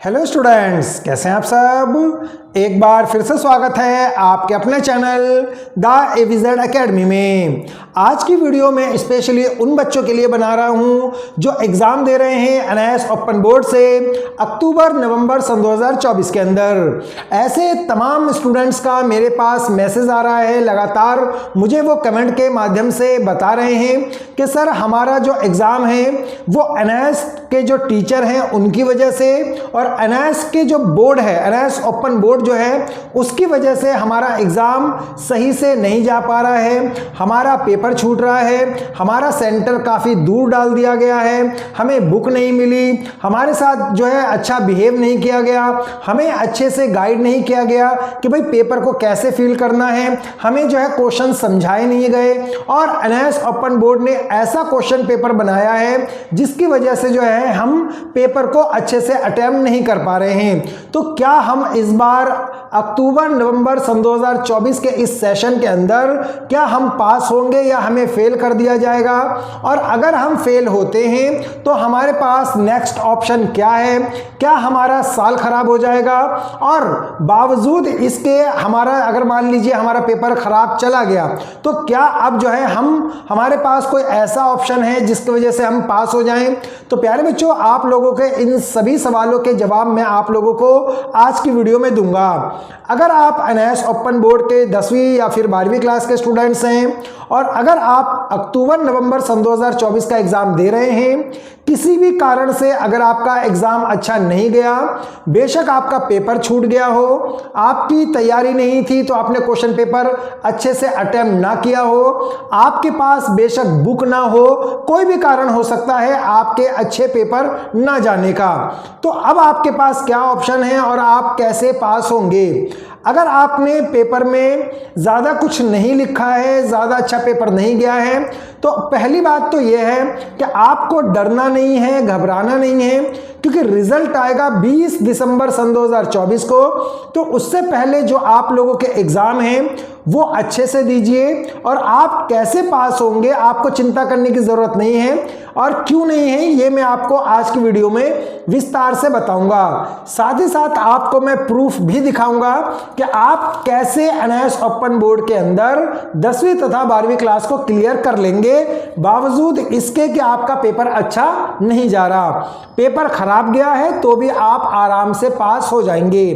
Hello students, कैसे हैं आप सब। एक बार फिर से स्वागत है आपके अपने चैनल द एविजेड एकेडमी में। आज की वीडियो में स्पेशली उन बच्चों के लिए बना रहा हूं जो एग्ज़ाम दे रहे हैं एनआईएएस ओपन बोर्ड से अक्टूबर नवंबर सन 2024 के अंदर। ऐसे तमाम स्टूडेंट्स का मेरे पास मैसेज आ रहा है, लगातार मुझे वो कमेंट के माध्यम से बता रहे हैं कि सर हमारा जो एग्ज़ाम है वो एनआईएएस के जो टीचर हैं उनकी वजह से और एनआईएएस के जो बोर्ड है, एनआईएएस ओपन बोर्ड जो है उसकी वजह से हमारा एग्जाम सही से नहीं जा पा रहा है, हमारा पेपर छूट रहा है, हमारा सेंटर काफ़ी दूर डाल दिया गया है, हमें बुक नहीं मिली, हमारे साथ जो है अच्छा बिहेव नहीं किया गया, हमें अच्छे से गाइड नहीं किया गया कि भाई पेपर को कैसे फील करना है, हमें जो है क्वेश्चन समझाए नहीं गए और एनआईएएस ओपन बोर्ड ने ऐसा क्वेश्चन पेपर बनाया है जिसकी वजह से जो है हम पेपर को अच्छे से अटेम्प्ट नहीं कर पा रहे हैं। तो क्या हम इस बार अक्टूबर नवंबर सन 2024 के इस सेशन के अंदर क्या हम पास होंगे या हमें फेल कर दिया जाएगा, और अगर हम फेल होते हैं तो हमारे पास नेक्स्ट ऑप्शन क्या है, क्या हमारा साल खराब हो जाएगा, और बावजूद इसके हमारा अगर मान लीजिए हमारा पेपर खराब चला गया तो क्या अब जो है हमारे पास कोई ऐसा ऑप्शन है जिसकी वजह से हम पास हो जाएं। तो प्यारे बच्चों, आप लोगों के इन सभी सवालों के जवाब मैं आप लोगों को आज की वीडियो में दूंगा। अगर आप एनआईएएस ओपन बोर्ड के 10वीं या फिर 12वीं क्लास के स्टूडेंट्स हैं और अगर आप अक्टूबर नवंबर सन 2024 का एग्जाम दे रहे हैं, किसी भी कारण से अगर आपका एग्जाम अच्छा नहीं गया, बेशक आपका पेपर छूट गया हो, आपकी तैयारी नहीं थी तो आपने क्वेश्चन पेपर अच्छे से अटेम्प्ट ना किया हो, आपके पास बेशक बुक ना हो, कोई भी कारण हो सकता है आपके अच्छे पेपर ना जाने का, तो अब आपके पास क्या ऑप्शन है और आप कैसे पास होंगे। अगर आपने पेपर में ज़्यादा कुछ नहीं लिखा है, ज़्यादा अच्छा पेपर नहीं गया है, तो पहली बात तो यह है कि आपको डरना नहीं है, घबराना नहीं है, क्योंकि रिजल्ट आएगा 20 दिसंबर सन 2024 को। तो उससे पहले जो आप लोगों के एग्ज़ाम हैं वो अच्छे से दीजिए और आप कैसे पास होंगे आपको चिंता करने की ज़रूरत नहीं है, और क्यों नहीं है ये मैं आपको आज की वीडियो में विस्तार से बताऊंगा। साथ ही साथ आपको मैं प्रूफ भी दिखाऊंगा कि आप कैसे एनआईएएस ओपन बोर्ड के अंदर 10वीं तथा 12वीं क्लास को क्लियर कर लेंगे बावजूद इसके कि आपका पेपर अच्छा नहीं जा रहा, पेपर खराब गया है तो भी आप आराम से पास हो जाएंगे।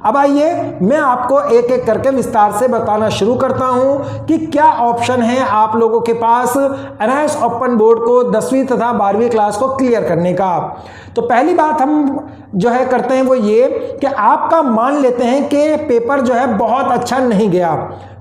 अब आइए मैं आपको एक एक करके विस्तार से बताना शुरू करता हूं कि क्या ऑप्शन है आप लोगों के पास एनआईएएस ओपन बोर्ड को 10वीं तथा 12वीं क्लास को क्लियर करने का। तो पहली बात हम जो है करते हैं वो ये कि आपका मान लेते हैं कि पेपर जो है बहुत अच्छा नहीं गया।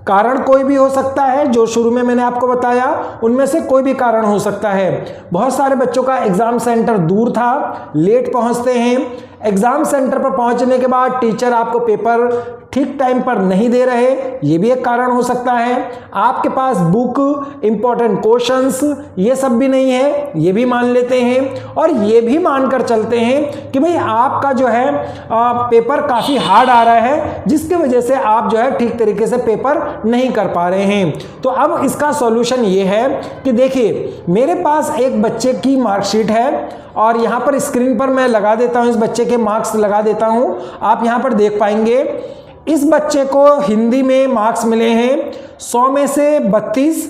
कारण कोई भी हो सकता है, जो शुरू में मैंने आपको बताया उनमें से कोई भी कारण हो सकता है। बहुत सारे बच्चों का एग्ज़ाम सेंटर दूर था, लेट पहुंचते हैं, एग्ज़ाम सेंटर पर पहुंचने के बाद टीचर आपको पेपर ठीक टाइम पर नहीं दे रहे, ये भी एक कारण हो सकता है। आपके पास बुक, इंपॉर्टेंट क्वेश्चंस ये सब भी नहीं है, ये भी मान लेते हैं, और ये भी मानकर चलते हैं कि भाई आपका जो है पेपर काफ़ी हार्ड आ रहा है जिसकी वजह से आप जो है ठीक तरीके से पेपर नहीं कर पा रहे हैं। तो अब इसका सॉल्यूशन ये है कि देखिए मेरे पास एक बच्चे की मार्कशीट है और यहाँ पर स्क्रीन पर मैं लगा देता हूँ, इस बच्चे के मार्क्स लगा देता हूँ, आप यहाँ पर देख पाएंगे। इस बच्चे को हिंदी में मार्क्स मिले हैं 100 में से 32,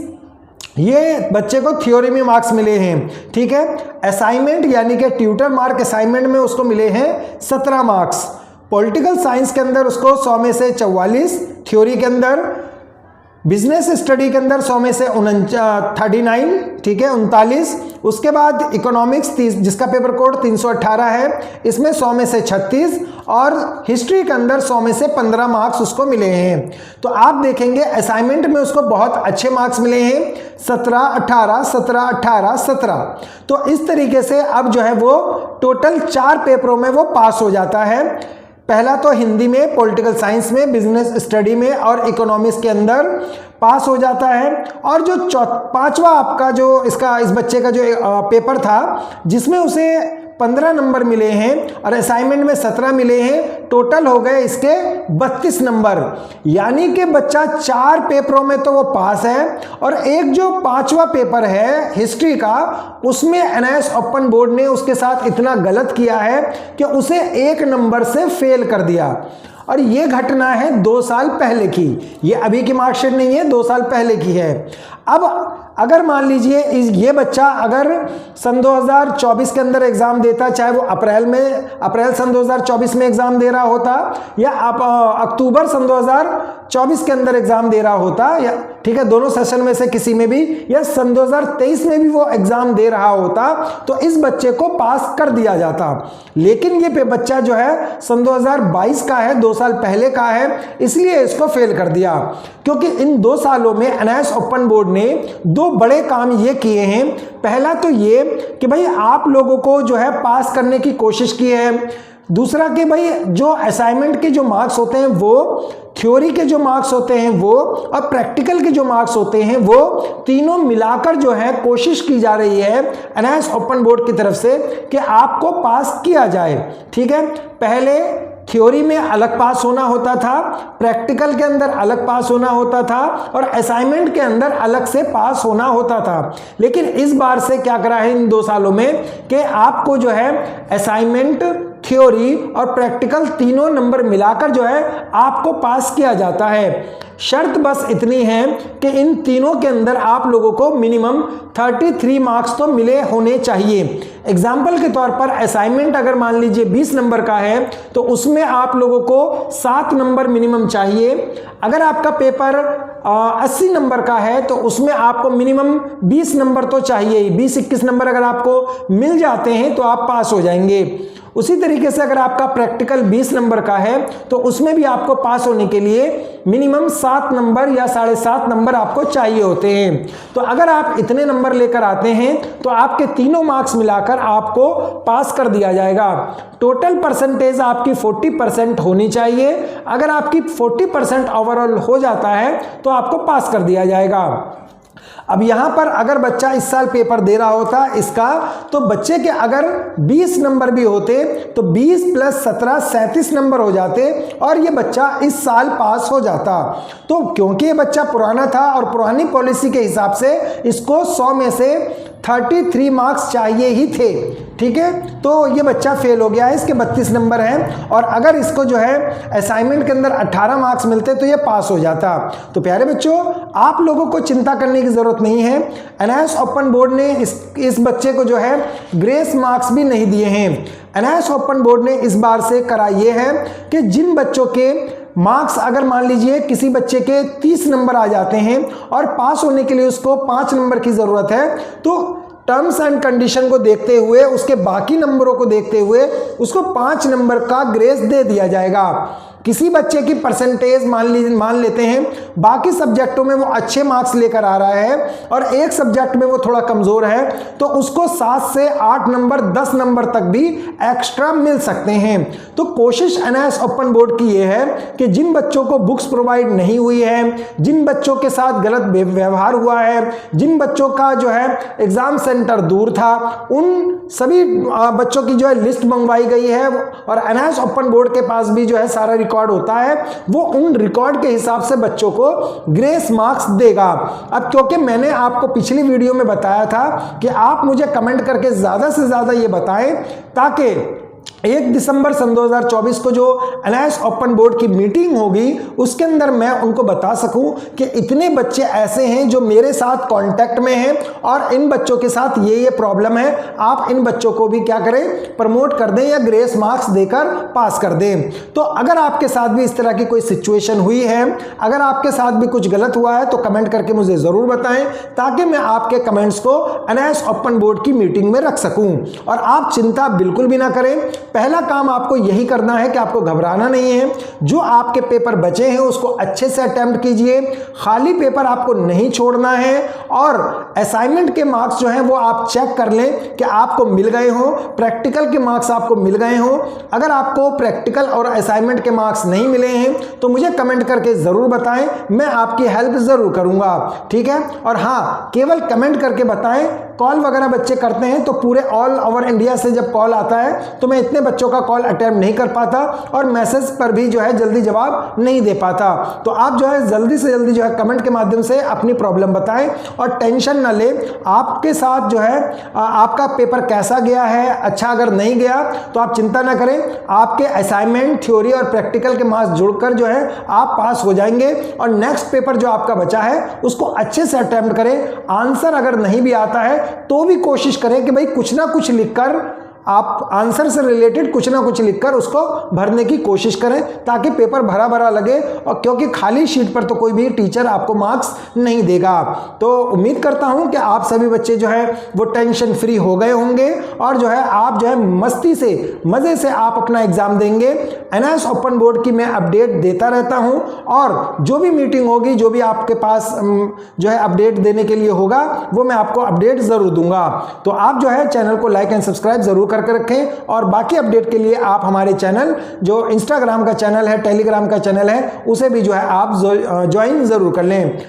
ये बच्चे को थ्योरी में मार्क्स मिले हैं, ठीक है। असाइनमेंट यानी कि ट्यूटर मार्क असाइनमेंट में उसको मिले हैं 17 मार्क्स। पॉलिटिकल साइंस के अंदर उसको 100 में से 44, थ्योरी के अंदर, बिजनेस स्टडी के अंदर 100 में से 39, ठीक है, 39। उसके बाद इकोनॉमिक्स 30 जिसका पेपर कोड 318 है, इसमें 100 में से 36, और हिस्ट्री के अंदर 100 में से 15 मार्क्स उसको मिले हैं। तो आप देखेंगे असाइनमेंट में उसको बहुत अच्छे मार्क्स मिले हैं 17, 18, 17, 18, 17। तो इस तरीके से अब जो है वो टोटल 4 पेपरों में वो पास हो जाता है। पहला तो हिंदी में, पॉलिटिकल साइंस में, बिजनेस स्टडी में और इकोनॉमिक्स के अंदर पास हो जाता है। और जो पांचवा आपका जो इस बच्चे का जो पेपर था जिसमें उसे 15 नंबर मिले हैं और असाइनमेंट में 17 मिले हैं, टोटल हो गए इसके 32 नंबर। यानी कि बच्चा 4 पेपरों में तो वो पास है और एक जो 5वां पेपर है हिस्ट्री का, उसमें एनआईएस ओपन बोर्ड ने उसके साथ इतना गलत किया है कि उसे 1 नंबर से फेल कर दिया। और ये घटना है 2 साल पहले की, ये अभी की मार्कशीट नहीं है, 2 साल पहले की है। अब अगर मान लीजिए ये बच्चा अगर सन 2024 के अंदर एग्जाम देता, चाहे वो अप्रैल सन 2024 में एग्जाम दे रहा होता या अक्टूबर सन 2024 के अंदर एग्जाम दे रहा होता, या ठीक है दोनों सेशन में से किसी में भी, या सन 2023 में भी वो एग्जाम दे रहा होता, तो इस बच्चे को पास कर दिया जाता। लेकिन ये बच्चा जो है सन 2022 का है, 2 साल पहले का है, इसलिए इसको फेल कर दिया। क्योंकि इन 2 सालों में एनआईएस ओपन बोर्ड ने 2 बड़े काम ये किए हैं। पहला तो ये कि भाई आप लोगों को जो है पास करने की कोशिश की है। दूसरा कि भाई जो असाइनमेंट के जो मार्क्स होते हैं वो, थ्योरी के जो मार्क्स होते हैं वो, और प्रैक्टिकल के जो मार्क्स होते हैं वो, तीनों मिलाकर जो है कोशिश की जा रही है एनआईएस ओपन बोर्ड की तरफ से कि आपको पास किया जाए। ठीक है, पहले थ्योरी में अलग पास होना होता था, प्रैक्टिकल के अंदर अलग पास होना होता था और असाइनमेंट के अंदर अलग से पास होना होता था। लेकिन इस बार से क्या करा है इन 2 सालों में कि आपको जो है असाइनमेंट, थ्योरी और प्रैक्टिकल तीनों नंबर मिलाकर जो है आपको पास किया जाता है। शर्त बस इतनी है कि इन तीनों के अंदर आप लोगों को मिनिमम 33 मार्क्स तो मिले होने चाहिए। एग्जाम्पल के तौर पर असाइनमेंट अगर मान लीजिए 20 नंबर का है तो उसमें आप लोगों को 7 नंबर मिनिमम चाहिए। अगर आपका पेपर 80 नंबर का है तो उसमें आपको मिनिमम 20 नंबर तो चाहिए। 20-21 नंबर अगर आपको मिल जाते हैं तो आप पास हो जाएंगे। उसी तरीके से अगर आपका प्रैक्टिकल 20 नंबर का है तो उसमें भी आपको पास होने के लिए मिनिमम 7 नंबर या 7.5 नंबर आपको चाहिए होते हैं। तो अगर आप इतने नंबर लेकर आते हैं तो आपके तीनों मार्क्स मिलाकर आपको पास कर दिया जाएगा। टोटल परसेंटेज आपकी 40% होनी चाहिए। अगर आपकी 40% ओवरऑल हो जाता है तो आपको पास कर दिया जाएगा। अब यहां पर अगर बच्चा इस साल पेपर दे रहा होता इसका, तो बच्चे के अगर 20 नंबर भी होते तो 20 + 17 37 नंबर हो जाते और ये बच्चा इस साल पास हो जाता। तो क्योंकि ये बच्चा पुराना था और पुरानी पॉलिसी के हिसाब से इसको 100 में से 33 मार्क्स चाहिए ही थे। ठीक है, तो ये बच्चा फेल हो गया है, इसके 32 नंबर हैं और अगर इसको जो है असाइनमेंट के अंदर 18 मार्क्स मिलते तो ये पास हो जाता। तो प्यारे बच्चों, आप लोगों को चिंता करने की ज़रूरत नहीं है। एनआईएस ओपन बोर्ड ने इस बच्चे को जो है ग्रेस मार्क्स भी नहीं दिए हैं। एनआईएस ओपन बोर्ड ने इस बार से करा ये है कि जिन बच्चों के मार्क्स अगर मान लीजिए किसी बच्चे के 30 नंबर आ जाते हैं और पास होने के लिए उसको 5 नंबर की ज़रूरत है, तो टर्म्स एंड कंडीशन को देखते हुए, उसके बाकी नंबरों को देखते हुए उसको 5 नंबर का ग्रेस दे दिया जाएगा। किसी बच्चे की परसेंटेज मान लेते हैं बाकी सब्जेक्टों में वो अच्छे मार्क्स लेकर आ रहा है और एक सब्जेक्ट में वो थोड़ा कमज़ोर है, तो उसको 7 से 8 नंबर 10 नंबर तक भी एक्स्ट्रा मिल सकते हैं। तो कोशिश एनआईएस ओपन बोर्ड की ये है कि जिन बच्चों को बुक्स प्रोवाइड नहीं हुई है, जिन बच्चों के साथ गलत व्यवहार हुआ है, जिन बच्चों का जो है एग्ज़ाम सेंटर दूर था, उन सभी बच्चों की जो है लिस्ट मंगवाई गई है और एनआईएस ओपन बोर्ड के पास भी जो है सारा रिकॉर्ड होता है। वो उन रिकॉर्ड के हिसाब से बच्चों को ग्रेस मार्क्स देगा। अब क्योंकि मैंने आपको पिछली वीडियो में बताया था कि आप मुझे कमेंट करके ज़्यादा से ज़्यादा ये बताएं ताकि 1 दिसंबर सन 2024 को जो एनआईएस ओपन बोर्ड की मीटिंग होगी उसके अंदर मैं उनको बता सकूं कि इतने बच्चे ऐसे हैं जो मेरे साथ कांटेक्ट में हैं और इन बच्चों के साथ ये प्रॉब्लम है, आप इन बच्चों को भी क्या करें, प्रमोट कर दें या ग्रेस मार्क्स देकर पास कर दें। तो अगर आपके साथ भी इस तरह की कोई सिचुएशन हुई है, अगर आपके साथ भी कुछ गलत हुआ है तो कमेंट करके मुझे ज़रूर बताएं ताकि मैं आपके कमेंट्स को एनआईएस ओपन बोर्ड की मीटिंग में रख सकूँ। और आप चिंता बिल्कुल भी ना करें, पहला काम आपको यही करना है कि आपको घबराना नहीं है। जो आपके पेपर बचे हैं उसको अच्छे से अटेम्प्ट कीजिए, खाली पेपर आपको नहीं छोड़ना है और असाइनमेंट के मार्क्स जो हैं वो आप चेक कर लें कि आपको मिल गए हों, प्रैक्टिकल के मार्क्स आपको मिल गए हों। अगर आपको प्रैक्टिकल और असाइनमेंट के मार्क्स नहीं मिले हैं तो मुझे कमेंट करके ज़रूर बताएं, मैं आपकी हेल्प ज़रूर करूँगा। ठीक है, और हाँ, केवल कमेंट करके बताएं, कॉल वगैरह बच्चे करते हैं तो पूरे ऑल ओवर इंडिया से जब कॉल आता है तो मैं इतने बच्चों का कॉल अटेम्प्ट नहीं कर पाता और मैसेज पर भी जो है जल्दी जवाब नहीं दे पाता। तो आप जो है जल्दी से जल्दी जो है कमेंट के माध्यम से अपनी प्रॉब्लम बताएं और टेंशन ना ले। आपके साथ जो है आपका पेपर कैसा गया है, अच्छा अगर नहीं गया तो आप चिंता ना करें, आपके असाइनमेंट, थ्योरी और प्रैक्टिकल के मार्क्स जुड़कर जो है आप पास हो जाएंगे और नेक्स्ट पेपर जो आपका बचा है उसको अच्छे से अटेम्प्ट करें। आंसर अगर नहीं भी आता है तो भी कोशिश करें कि भाई कुछ ना कुछ लिखकर आप आंसर से रिलेटेड कुछ ना कुछ लिखकर उसको भरने की कोशिश करें ताकि पेपर भरा भरा लगे, और क्योंकि खाली शीट पर तो कोई भी टीचर आपको मार्क्स नहीं देगा। तो उम्मीद करता हूं कि आप सभी बच्चे जो है वो टेंशन फ्री हो गए होंगे और जो है आप जो है मस्ती से, मज़े से आप अपना एग्जाम देंगे। एनआईएस ओपन बोर्ड की मैं अपडेट देता रहता हूं और जो भी मीटिंग होगी, जो भी आपके पास जो है अपडेट देने के लिए होगा वो मैं आपको अपडेट ज़रूर दूंगा। तो आप जो है चैनल को लाइक एंड सब्सक्राइब ज़रूर करके रखें और बाकी अपडेट के लिए आप हमारे चैनल जो इंस्टाग्राम का चैनल है, टेलीग्राम का चैनल है, उसे भी जो है आप ज्वाइन ज़रूर कर लें।